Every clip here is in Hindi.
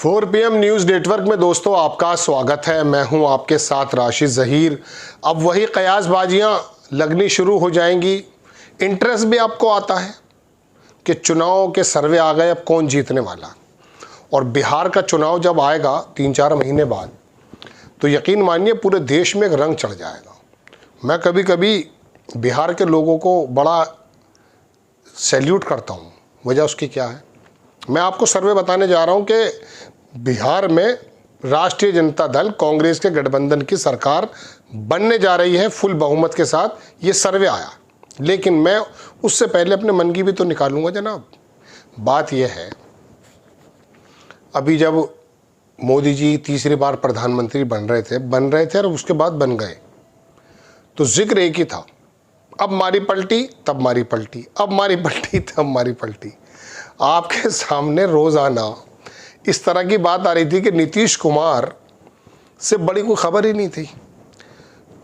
4 PM न्यूज़ नेटवर्क में दोस्तों आपका स्वागत है। मैं हूं आपके साथ राशिद ज़हीर। अब वही कयासबाजियां लगनी शुरू हो जाएंगी। इंटरेस्ट भी आपको आता है कि चुनाव के सर्वे आ गए, अब कौन जीतने वाला। और बिहार का चुनाव जब आएगा 3-4 महीने बाद, तो यकीन मानिए पूरे देश में एक रंग चढ़ जाएगा। मैं कभी कभी बिहार के लोगों को बड़ा सैल्यूट करता हूँ। वजह उसकी क्या है, मैं आपको सर्वे बताने जा रहा हूँ कि बिहार में राष्ट्रीय जनता दल कांग्रेस के गठबंधन की सरकार बनने जा रही है फुल बहुमत के साथ। ये सर्वे आया, लेकिन मैं उससे पहले अपने मन की भी तो निकालूंगा जनाब। बात यह है, अभी जब मोदी जी तीसरी बार प्रधानमंत्री बन रहे थे और उसके बाद बन गए, तो जिक्र एक ही था, अब मारी पलटी तब मारी पलटी, अब मारी पलटी तब मारी पलटी। आपके सामने रोज़ाना इस तरह की बात आ रही थी कि नीतीश कुमार से बड़ी कोई खबर ही नहीं थी।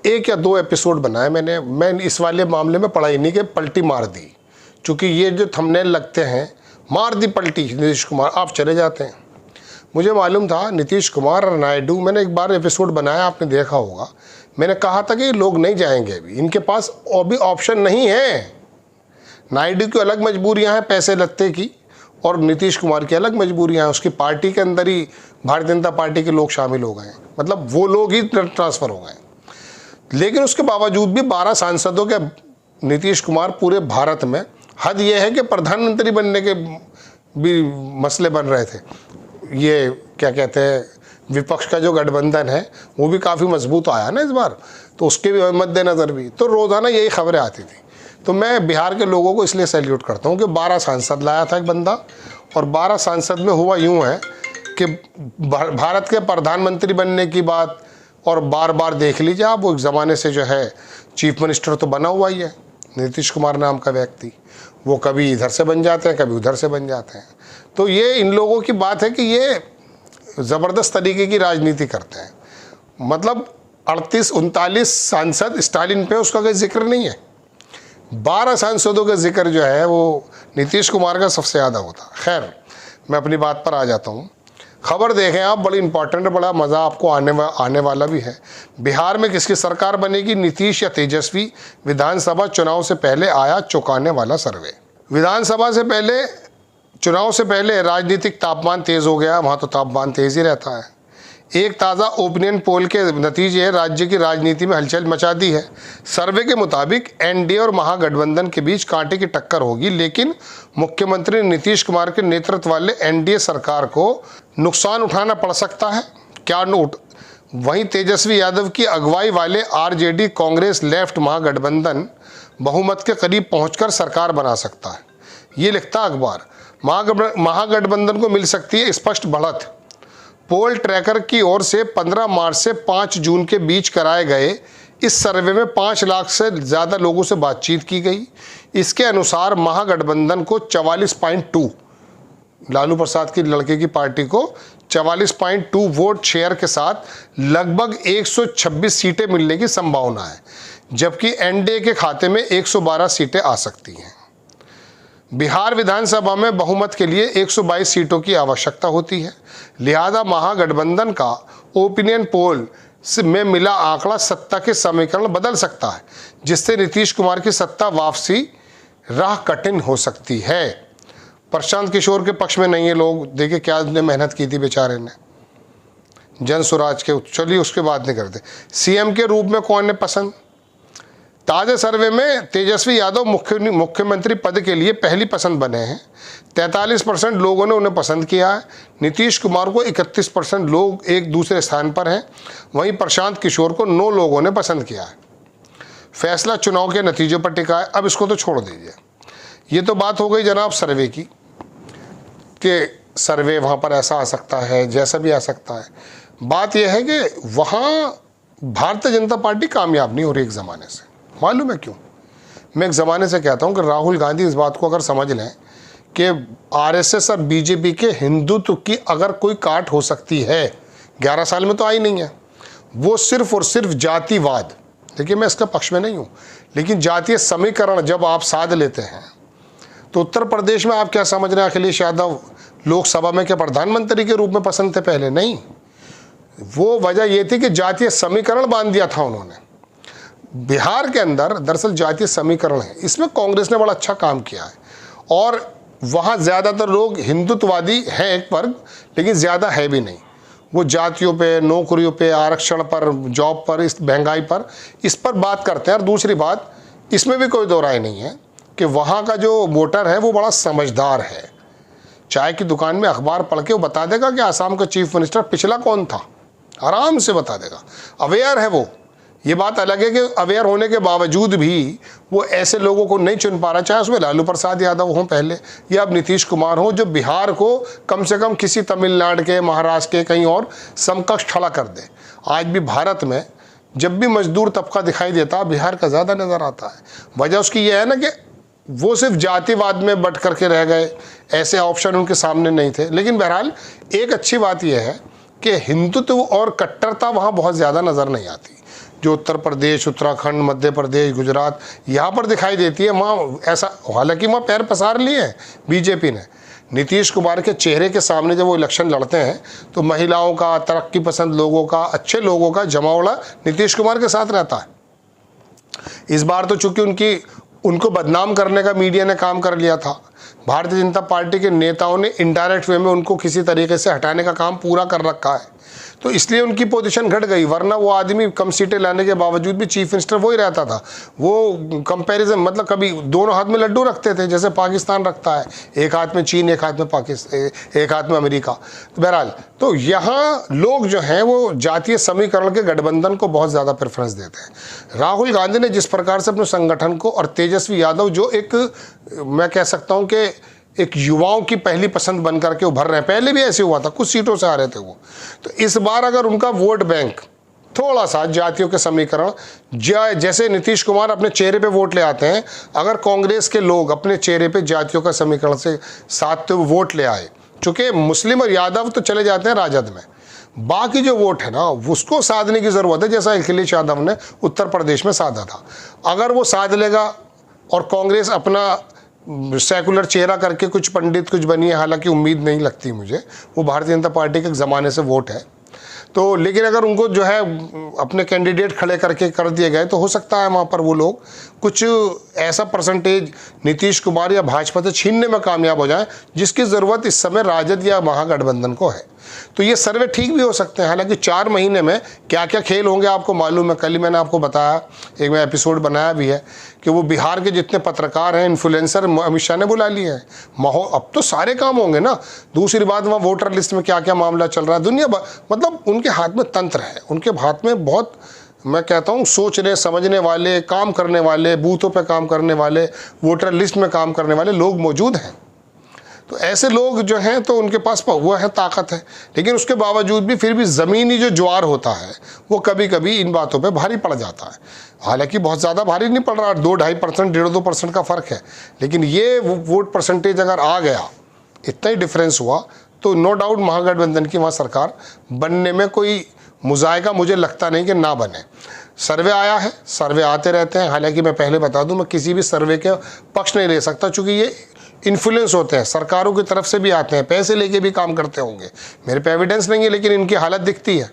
1 या 2 एपिसोड बनाए मैं इस वाले मामले में पढ़ा ही नहीं कि पलटी मार दी, क्योंकि ये जो थंबनेल लगते हैं, मार दी पलटी नीतीश कुमार, आप चले जाते हैं। मुझे मालूम था नीतीश कुमार और नायडू, मैंने एक बार एपिसोड बनाया, आपने देखा होगा। मैंने कहा था कि ये लोग नहीं जाएंगे, अभी इनके पास अभी ऑप्शन नहीं है। नायडू की अलग मजबूरियां हैं पैसे लत्ते की, और नीतीश कुमार की अलग मजबूरियां हैं। उसकी पार्टी के अंदर ही भारतीय जनता पार्टी के लोग शामिल हो गए हैं, मतलब वो लोग ही ट्रांसफ़र हो गए। लेकिन उसके बावजूद भी 12 सांसदों के नीतीश कुमार पूरे भारत में, हद ये है कि प्रधानमंत्री बनने के भी मसले बन रहे थे। ये क्या कहते हैं, विपक्ष का जो गठबंधन है वो भी काफ़ी मजबूत आया ना इस बार, तो उसके भी मद्देनज़र भी तो रोज़ाना यही खबरें आती थी। तो मैं बिहार के लोगों को इसलिए सैल्यूट करता हूँ कि 12 सांसद लाया था एक बंदा, और 12 सांसद में हुआ यूँ है कि भारत के प्रधानमंत्री बनने की बात, और बार बार देख लीजिए आप, वो एक ज़माने से जो है चीफ मिनिस्टर तो बना हुआ ही है नीतीश कुमार नाम का व्यक्ति। वो कभी इधर से बन जाते हैं, कभी उधर से बन जाते हैं। तो ये इन लोगों की बात है कि ये ज़बरदस्त तरीके की राजनीति करते हैं। मतलब 38-39 सांसद स्टालिन पे उसका कोई जिक्र नहीं है, 12 सांसदों का जिक्र जो है वो नीतीश कुमार का सबसे ज़्यादा होता। खैर, मैं अपनी बात पर आ जाता हूँ। खबर देखें आप, बड़ी इंपॉर्टेंट है, बड़ा मज़ा आपको आने वाला भी है। बिहार में किसकी सरकार बनेगी, नीतीश या तेजस्वी? विधानसभा चुनाव से पहले आया चौंकाने वाला सर्वे। विधानसभा से पहले, चुनाव से पहले राजनीतिक तापमान तेज़ हो गया, वहाँ तो तापमान तेज़ ही रहता है। एक ताज़ा ओपिनियन पोल के नतीजे राज्य की राजनीति में हलचल मचा दी है। सर्वे के मुताबिक एनडीए और महागठबंधन के बीच कांटे की टक्कर होगी, लेकिन मुख्यमंत्री नीतीश कुमार के नेतृत्व वाले एनडीए सरकार को नुकसान उठाना पड़ सकता है। क्या नोट, वहीं तेजस्वी यादव की अगुवाई वाले आरजेडी कांग्रेस लेफ्ट महागठबंधन बहुमत के करीब पहुंचकर सरकार बना सकता है, ये लिखता अखबार। महागठबंधन को मिल सकती है स्पष्ट बढ़त। पोल ट्रैकर की ओर से 15 मार्च से 5 जून के बीच कराए गए इस सर्वे में 5 लाख से ज़्यादा लोगों से बातचीत की गई। इसके अनुसार महागठबंधन को 44.2, लालू प्रसाद की लड़के की पार्टी को 44.2 वोट शेयर के साथ लगभग 126 सीटें मिलने की संभावना है, जबकि एनडीए के खाते में 112 सीटें आ सकती हैं। बिहार विधानसभा में बहुमत के लिए 122 सीटों की आवश्यकता होती है, लिहाजा महागठबंधन का ओपिनियन पोल में मिला आंकड़ा सत्ता के समीकरण बदल सकता है, जिससे नीतीश कुमार की सत्ता वापसी राह कठिन हो सकती है। प्रशांत किशोर के पक्ष में नहीं है लोग, देखिए क्या उसने मेहनत की थी बेचारे ने जन स्वराज के। चलिए उसके बाद नहीं करते। सीएम के रूप में कौन है पसंद? ताज़ा सर्वे में तेजस्वी यादव मुख्यमंत्री पद के लिए पहली पसंद बने हैं। 43% लोगों ने उन्हें पसंद किया है। नीतीश कुमार को 31% लोग एक दूसरे स्थान पर हैं। वहीं प्रशांत किशोर को 9 लोगों ने पसंद किया है। फैसला चुनाव के नतीजों पर टिका है। अब इसको तो छोड़ दीजिए, ये तो बात हो गई जनाब सर्वे की, कि सर्वे वहाँ पर ऐसा आ सकता है, जैसा भी आ सकता है। बात यह है कि वहाँ भारतीय जनता पार्टी कामयाब नहीं हो रही एक ज़माने से। मालूम है क्यों? मैं एक ज़माने से कहता हूँ कि राहुल गांधी इस बात को अगर समझ लें कि आरएसएस और बीजेपी के हिंदुत्व की अगर कोई काट हो सकती है, 11 साल में तो आई नहीं है, वो सिर्फ और सिर्फ जातिवाद। देखिए मैं इसका पक्ष में नहीं हूँ, लेकिन जातीय समीकरण जब आप साध लेते हैं, तो उत्तर प्रदेश में आप क्या समझ रहे हैं, अखिलेश यादव लोकसभा में क्या प्रधानमंत्री के रूप में पसंद थे पहले? नहीं, वो वजह ये थी कि जातीय समीकरण बांध दिया था उन्होंने। बिहार के अंदर दरअसल जातीय समीकरण है, इसमें कांग्रेस ने बड़ा अच्छा काम किया है और वहाँ ज़्यादातर लोग हिंदुत्ववादी हैं एक वर्ग, लेकिन ज़्यादा है भी नहीं। वो जातियों पे, नौकरियों पे, आरक्षण पर, जॉब पर, इस महंगाई पर, इस पर बात करते हैं। और दूसरी बात, इसमें भी कोई दो राय नहीं है कि वहाँ का जो वोटर है वो बड़ा समझदार है। चाय की दुकान में अखबार पढ़ के वो बता देगा कि आसाम का चीफ मिनिस्टर पिछला कौन था, आराम से बता देगा। अवेयर है वो। ये बात अलग है कि अवेयर होने के बावजूद भी वो ऐसे लोगों को नहीं चुन पा रहा, चाहे उसमें लालू प्रसाद यादव हों पहले या अब नीतीश कुमार हों, जो बिहार को कम से कम किसी तमिलनाडु के, महाराष्ट्र के कहीं और समकक्ष खड़ा कर दे। आज भी भारत में जब भी मजदूर तबका दिखाई देता, बिहार का ज़्यादा नज़र आता है। वजह उसकी ये है ना कि वो सिर्फ जातिवाद में बट करके रह गए, ऐसे ऑप्शन उनके सामने नहीं थे। लेकिन बहरहाल एक अच्छी बात यह है कि हिंदुत्व और कट्टरता वहाँ बहुत ज़्यादा नज़र नहीं आती, जो उत्तर प्रदेश, उत्तराखंड, मध्य प्रदेश, गुजरात यहाँ पर दिखाई देती है। वहाँ ऐसा, हालांकि वहाँ पैर पसार लिए हैं बीजेपी ने। नीतीश कुमार के चेहरे के सामने जब वो इलेक्शन लड़ते हैं तो महिलाओं का, तरक्की पसंद लोगों का, अच्छे लोगों का जमावड़ा नीतीश कुमार के साथ रहता है। इस बार तो चूंकि उनको बदनाम करने का मीडिया ने काम कर लिया था, भारतीय जनता पार्टी के नेताओं ने इनडायरेक्ट वे में उनको किसी तरीके से हटाने का काम पूरा कर रखा है, तो इसलिए उनकी पोजीशन घट गई। वरना वो आदमी कम सीटें लाने के बावजूद भी चीफ मिनिस्टर वो ही रहता था। वो कंपैरिजन, मतलब कभी दोनों हाथ में लड्डू रखते थे, जैसे पाकिस्तान रखता है, एक हाथ में चीन, एक हाथ में पाकिस्तान, एक हाथ में अमेरिका। तो बहरहाल, तो यहाँ लोग जो हैं वो जातीय समीकरण के गठबंधन को बहुत ज़्यादा प्रेफरेंस देते हैं। राहुल गांधी ने जिस प्रकार से अपने संगठन को, और तेजस्वी यादव जो एक, मैं कह सकता हूँ कि एक युवाओं की पहली पसंद बन करके उभर रहे हैं, पहले भी ऐसे हुआ था, कुछ सीटों से आ रहे थे वो, तो इस बार अगर उनका वोट बैंक थोड़ा सा जातियों के समीकरण, जैसे नीतीश कुमार अपने चेहरे पे वोट ले आते हैं, अगर कांग्रेस के लोग अपने चेहरे पे जातियों का समीकरण से साधते हुए वोट ले आए, चूँकि मुस्लिम और यादव तो चले जाते हैं राजद में, बाकी जो वोट है ना उसको साधने की ज़रूरत है, जैसा अखिलेश यादव ने उत्तर प्रदेश में साधा था। अगर वो साध लेगा और कांग्रेस अपना सेकुलर चेहरा करके कुछ पंडित कुछ बनी है, हालांकि उम्मीद नहीं लगती मुझे, वो भारतीय जनता पार्टी के ज़माने से वोट है तो, लेकिन अगर उनको जो है अपने कैंडिडेट खड़े करके कर दिए गए तो हो सकता है वहाँ पर वो लोग कुछ ऐसा परसेंटेज नीतीश कुमार या भाजपा से छीनने में कामयाब हो जाए, जिसकी ज़रूरत इस समय राजद या महागठबंधन को है। तो ये सर्वे ठीक भी हो सकते हैं। हालांकि 4 महीने में क्या क्या खेल होंगे आपको मालूम है। कल ही मैंने आपको बताया, एक मैं एपिसोड बनाया भी है, कि वो बिहार के जितने पत्रकार हैं, इन्फ्लुएंसर अमित शाह ने बुला लिए हैं। माहौल, अब तो सारे काम होंगे ना। दूसरी बात, वहाँ वोटर लिस्ट में क्या क्या मामला चल रहा है, दुनिया मतलब उनके हाथ में तंत्र है, उनके हाथ में बहुत, मैं कहता हूँ, सोचने समझने वाले, काम करने वाले, बूथों पे काम करने वाले, वोटर लिस्ट में काम करने वाले लोग मौजूद हैं। तो ऐसे लोग जो हैं तो उनके पास वो है, ताकत है। लेकिन उसके बावजूद भी फिर भी ज़मीनी जो ज्वार होता है वो कभी कभी इन बातों पे भारी पड़ जाता है। हालांकि बहुत ज़्यादा भारी नहीं पड़ रहा, 2-2.5%, 1.5-2% का फ़र्क है, लेकिन ये वोट परसेंटेज अगर आ गया, इतना ही डिफरेंस हुआ, तो नो डाउट महागठबंधन की वहाँ सरकार बनने में कोई मुजायका मुझे लगता नहीं कि ना बने। सर्वे आया है, सर्वे आते रहते हैं। हालांकि मैं पहले बता दूं, मैं किसी भी सर्वे के पक्ष नहीं ले सकता, चूँकि ये इन्फ्लुएंस होते हैं, सरकारों की तरफ से भी आते हैं, पैसे लेके भी काम करते होंगे, मेरे पे एविडेंस नहीं है, लेकिन इनकी हालत दिखती है।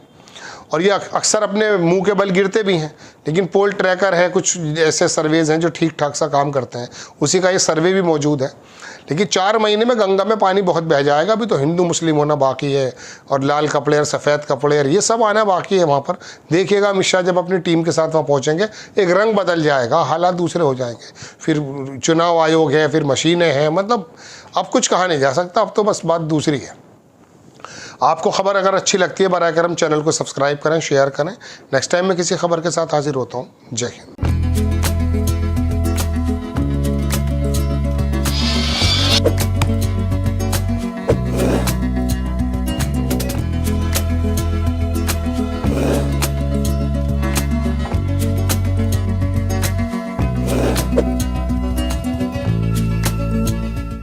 और ये अक्सर अपने मुंह के बल गिरते भी हैं। लेकिन पोल ट्रैकर है, कुछ ऐसे सर्वेज हैं जो ठीक ठाक सा काम करते हैं, उसी का ये सर्वे भी मौजूद है। लेकिन 4 महीने में गंगा में पानी बहुत बह जाएगा। अभी तो हिंदू मुस्लिम होना बाकी है, और लाल कपड़े और सफ़ेद कपड़े और ये सब आना बाकी है वहाँ पर। देखिएगा अमित शाह जब अपनी टीम के साथ वहाँ पहुँचेंगे, एक रंग बदल जाएगा, हालात दूसरे हो जाएंगे। फिर चुनाव आयोग है, फिर मशीनें हैं, मतलब अब कुछ कहा नहीं जा सकता, अब तो बस बात दूसरी है। आपको खबर अगर अच्छी लगती है, बराए करम चैनल को सब्सक्राइब करें, शेयर करें। नेक्स्ट टाइम मैं किसी खबर के साथ हाजिर होता हूँ। जय हिंद।